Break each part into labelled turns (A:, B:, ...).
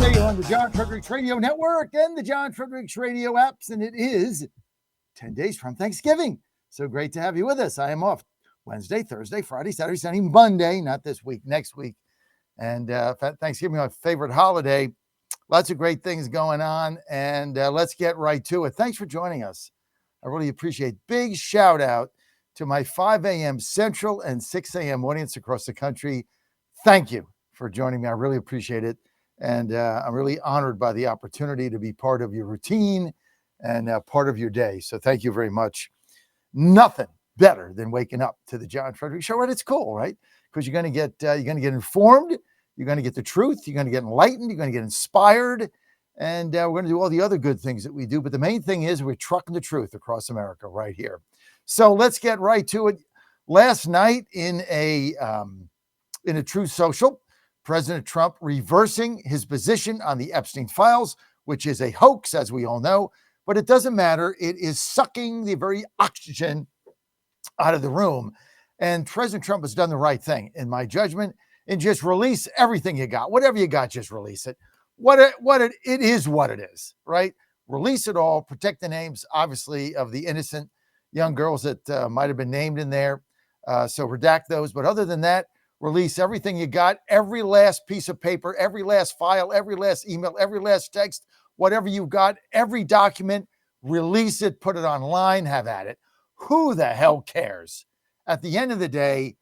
A: Wednesday on the John Fredericks Radio Network and the John Fredericks Radio apps, and it is 10 days from Thanksgiving. So great to have you with us. I am off Wednesday, Thursday, Friday, Saturday, Sunday, Monday, not this week, next week. And Thanksgiving, my favorite holiday. Lots of great things going on, and let's get right to it. Thanks for joining us. I really appreciate it. Big shout out to my 5 a.m. Central and 6 a.m. audience across the country. Thank you for joining me. I really appreciate it. And I'm really honored by the opportunity to be part of your routine and part of your day. So thank you very much. Nothing better than waking up to the John Fredericks Show. And it's cool, right? Because you're going to get informed. You're going to get the truth. You're going to get enlightened. You're going to get inspired. And we're going to do all the other good things that we do. But the main thing is we're trucking the truth across America right here. So let's get right to it. Last night in a Truth Social, President Trump reversing his position on the Epstein files, which is a hoax, as we all know, but it doesn't matter. It is sucking the very oxygen out of the room. And President Trump has done the right thing, in my judgment, and just release everything you got. Whatever you got, just release it. It is what it is, right? Release it all, protect the names, obviously, of the innocent young girls that might have been named in there. So redact those. But other than that, release everything you got, every last piece of paper, every last file, every last email, every last text, whatever you've got, every document, release it, put it online, have at it. Who the hell cares? At the end of the day,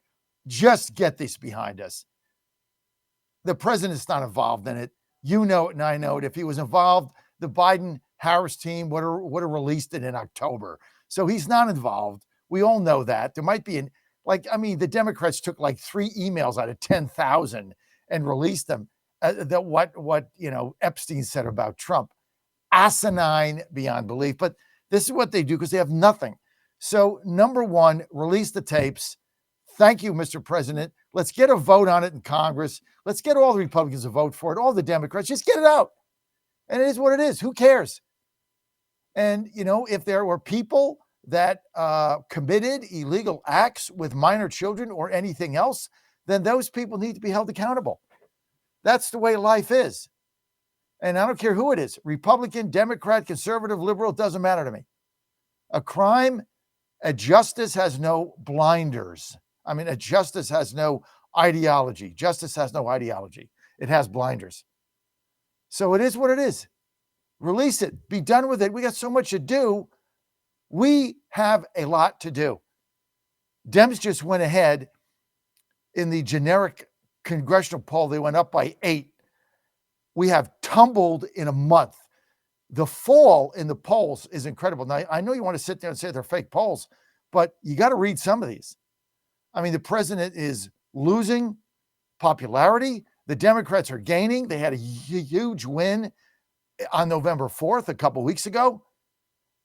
A: just get this behind us. The president's not involved in it. You know it and I know it. If he was involved, the Biden-Harris team would have released it in October. So he's not involved. We all know that. There might be the Democrats took like 3 emails out of 10,000 and released them. What Epstein said about Trump, asinine beyond belief. But this is what they do because they have nothing. So number one, release the tapes. Thank you, Mr. President. Let's get a vote on it in Congress. Let's get all the Republicans to vote for it. All the Democrats, just get it out. And it is what it is. Who cares? And if there were people that committed illegal acts with minor children or anything else, then those people need to be held accountable. That's the way life is. And I don't care who it is, Republican, Democrat, conservative, liberal, it doesn't matter to me. A justice has no blinders. A justice has no ideology. Justice has no ideology. It has blinders. So it is what it is. Release it. Be done with it. We got so much to do. We have a lot to do. Dems just went ahead in the generic congressional poll. They went up by 8. We have tumbled in a month. The fall in the polls is incredible. Now, I know you want to sit there and say they're fake polls, but you got to read some of these. The president is losing popularity. The Democrats are gaining. They had a huge win on November 4th, a couple weeks ago.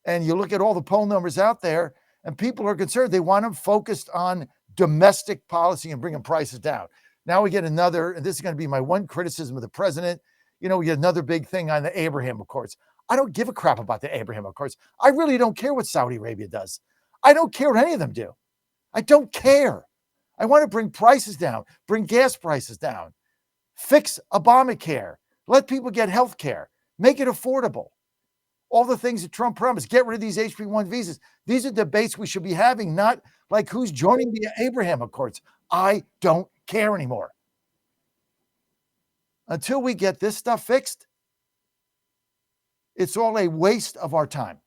A: And you look at all the poll numbers out there, and people are concerned. They want them focused on domestic policy and bringing prices down. Now we get another, and this is going to be my one criticism of the president. We get another big thing on the Abraham Accords. I don't give a crap about the Abraham Accords. I really don't care what Saudi Arabia does. I don't care what any of them do. I don't care. I want to bring prices down, bring gas prices down, fix Obamacare, let people get health care, make it affordable. All the things that Trump promised, get rid of these HB1 visas. These are debates we should be having, not like who's joining the Abraham Accords. I don't care anymore. Until we get this stuff fixed, it's all a waste of our time.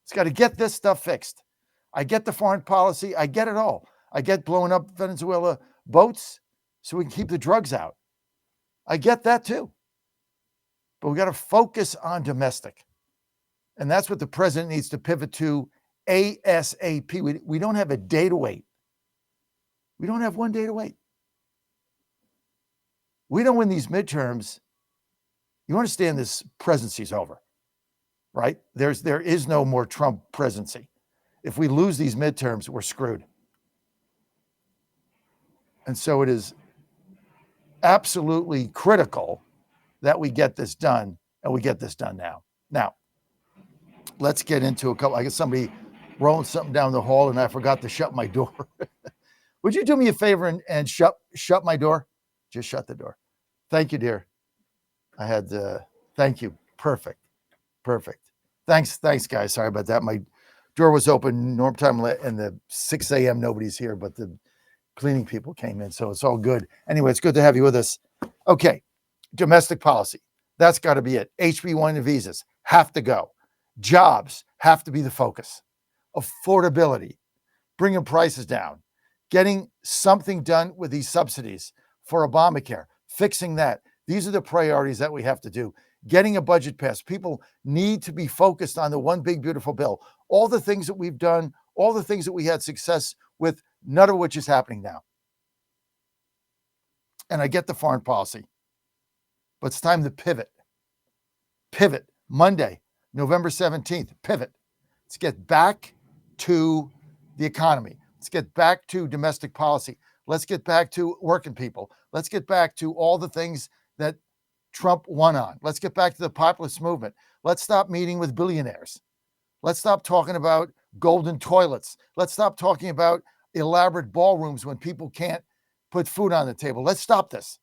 A: It's got to get this stuff fixed. I get the foreign policy. I get it all. I get blowing up Venezuela boats so we can keep the drugs out. I get that too. But we got to focus on domestic. And that's what the president needs to pivot to ASAP. We don't have a day to wait. We don't have one day to wait. We don't win these midterms. You understand this presidency's over, right? There is no more Trump presidency. If we lose these midterms, we're screwed. And so it is absolutely critical that we get this done, and we get this done now. Now, let's get into a couple. I got somebody rolling something down the hall, and I forgot to shut my door. Would you do me a favor and shut my door? Just shut the door. Thank you, dear. I had to, thank you. Perfect. Thanks, guys. Sorry about that. My door was open, norm time, and the 6 a.m. nobody's here, but the cleaning people came in, so it's all good. Anyway, it's good to have you with us. Okay, domestic policy. That's got to be it. HB1 and visas have to go. Jobs have to be the focus. Affordability, bringing prices down, getting something done with these subsidies for Obamacare, fixing that. These are the priorities that we have to do. Getting a budget passed. People need to be focused on the one big, beautiful bill. All the things that we've done, all the things that we had success with, none of which is happening now. And I get the foreign policy, but it's time to pivot. Pivot. Monday, November 17th, pivot. Let's get back to the economy. Let's get back to domestic policy. Let's get back to working people. Let's get back to all the things that Trump won on. Let's get back to the populist movement. Let's stop meeting with billionaires. Let's stop talking about golden toilets. Let's stop talking about elaborate ballrooms when people can't put food on the table. Let's stop this.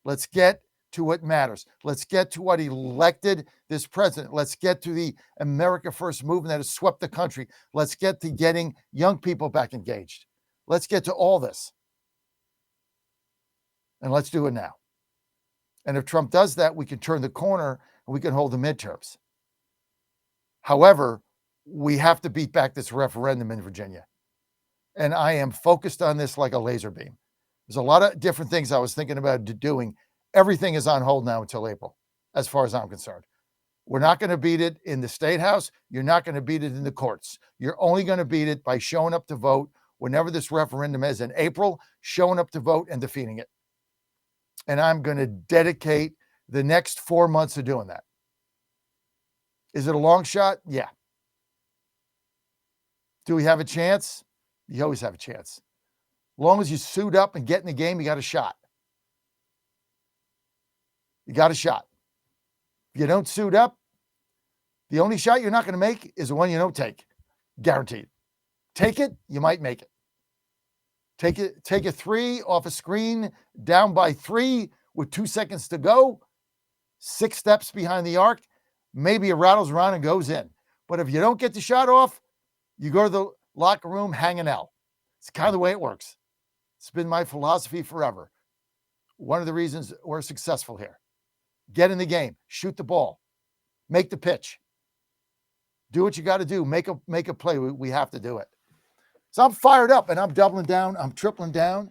A: Let's get to what matters. Let's get to what elected this president. Let's get to the America First movement that has swept the country. Let's get to getting young people back engaged. Let's get to all this. And let's do it now. And if Trump does that, we can turn the corner and we can hold the midterms. However, we have to beat back this referendum in Virginia. And I am focused on this like a laser beam. There's a lot of different things I was thinking about doing. Everything is on hold now until April, as far as I'm concerned. We're not going to beat it in the state house. You're not going to beat it in the courts. You're only going to beat it by showing up to vote whenever this referendum is in April, showing up to vote and defeating it. And I'm going to dedicate the next 4 months to doing that. Is it a long shot? Yeah. Do we have a chance? You always have a chance. As long as you suit up and get in the game, you got a shot. You got a shot. If you don't suit up, the only shot you're not going to make is the one you don't take. Guaranteed. Take it, you might make it. Take a three off a screen, down by 3 with 2 seconds to go, 6 steps behind the arc, maybe it rattles around and goes in. But if you don't get the shot off, you go to the locker room hanging out. It's kind of the way it works. It's been my philosophy forever. One of the reasons we're successful here. Get in the game, shoot the ball, make the pitch. Do what you got to do. Make a play. We have to do it. So I'm fired up and I'm doubling down. I'm tripling down.